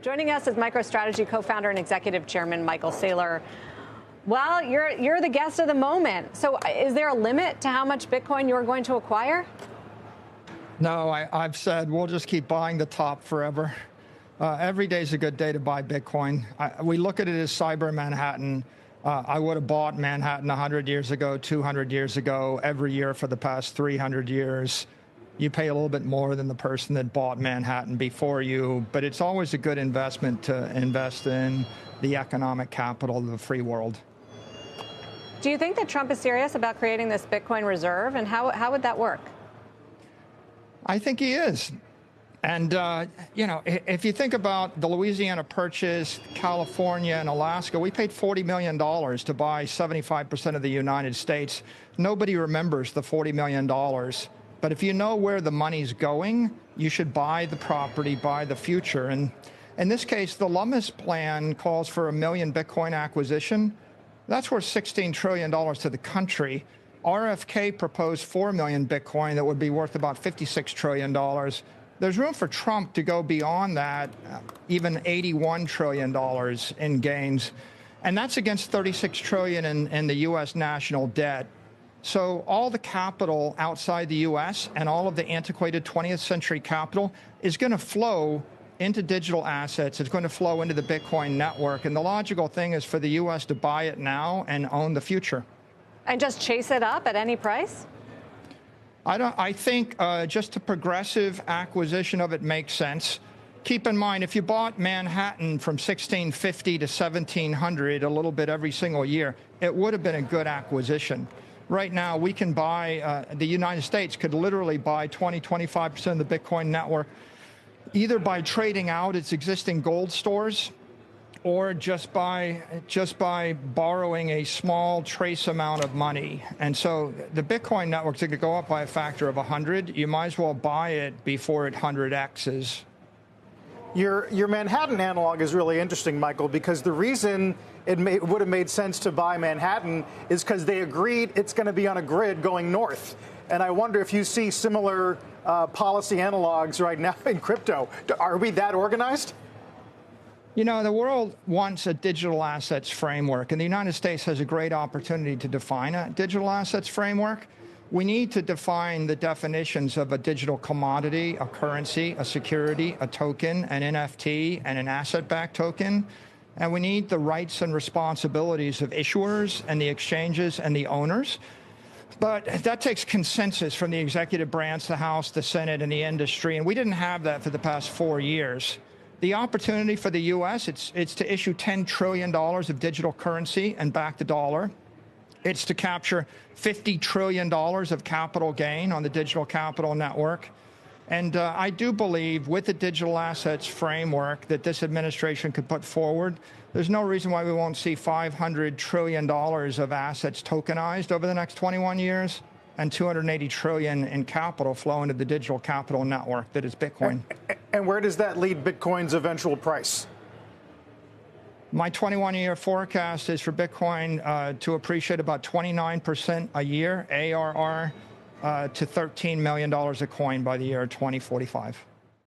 Joining us is MicroStrategy co-founder and executive chairman Michael Saylor. Well, you're the guest of the moment. So is there a limit to how much Bitcoin you're going to acquire? No, I've said we'll just keep buying the top forever. Every day is a good day to buy Bitcoin. We look at it as cyber Manhattan. I would have bought Manhattan 100 years ago, 200 years ago, every year for the past 300 years. You pay a little bit more than the person that bought Manhattan before you, but it's always a good investment to invest in the economic capital of the free world. Do you think that Trump is serious about creating this Bitcoin reserve, and how would that work? I think he is. And, if you think about the Louisiana Purchase, California, and Alaska, we paid $40 million to buy 75% of the United States. Nobody remembers the $40 million. But if you know where the money's going, you should buy the property, buy the future. And in this case, the Lummis plan calls for 1 million Bitcoin acquisition. That's worth $16 trillion to the country. RFK proposed 4 million Bitcoin that would be worth about $56 trillion. There's room for Trump to go beyond that, even $81 trillion in gains. And that's against $36 trillion in the U.S. national debt. So all the capital outside the U.S. and all of the antiquated 20th century capital is going to flow into digital assets. It's going to flow into the Bitcoin network. And the logical thing is for the U.S. to buy it now and own the future. And just chase it up at any price? I think just a progressive acquisition of it makes sense. Keep in mind, if you bought Manhattan from 1650 to 1700, a little bit every single year, it would have been a good acquisition. Right now, we can buy, the United States could literally buy 25% of the Bitcoin network, either by trading out its existing gold stores or just by borrowing a small trace amount of money. And so the Bitcoin network's going to go up by a factor of 100. You might as well buy it before it 100x's. Your Manhattan analog is really interesting, Michael, because the reason it would have made sense to buy Manhattan is because they agreed it's going to be on a grid going north. And I wonder if you see similar policy analogs right now in crypto. Are we that organized? You know, the world wants a digital assets framework, and the United States has a great opportunity to define a digital assets framework. We need to define the definitions of a digital commodity, a currency, a security, a token, an NFT, and an asset-backed token. And we need the rights and responsibilities of issuers and the exchanges and the owners. But that takes consensus from the executive branch, the House, the Senate, and the industry. And we didn't have that for the past 4 years. The opportunity for the U.S., it's to issue $10 trillion of digital currency and back the dollar. It's to capture $50 trillion of capital gain on the digital capital network. And I do believe with the digital assets framework that this administration could put forward, there's no reason why we won't see $500 trillion of assets tokenized over the next 21 years and $280 trillion in capital flow into the digital capital network that is Bitcoin. And where does that lead Bitcoin's eventual price? My 21-year forecast is for Bitcoin to appreciate about 29% a year, ARR, to $13 million a coin by the year 2045.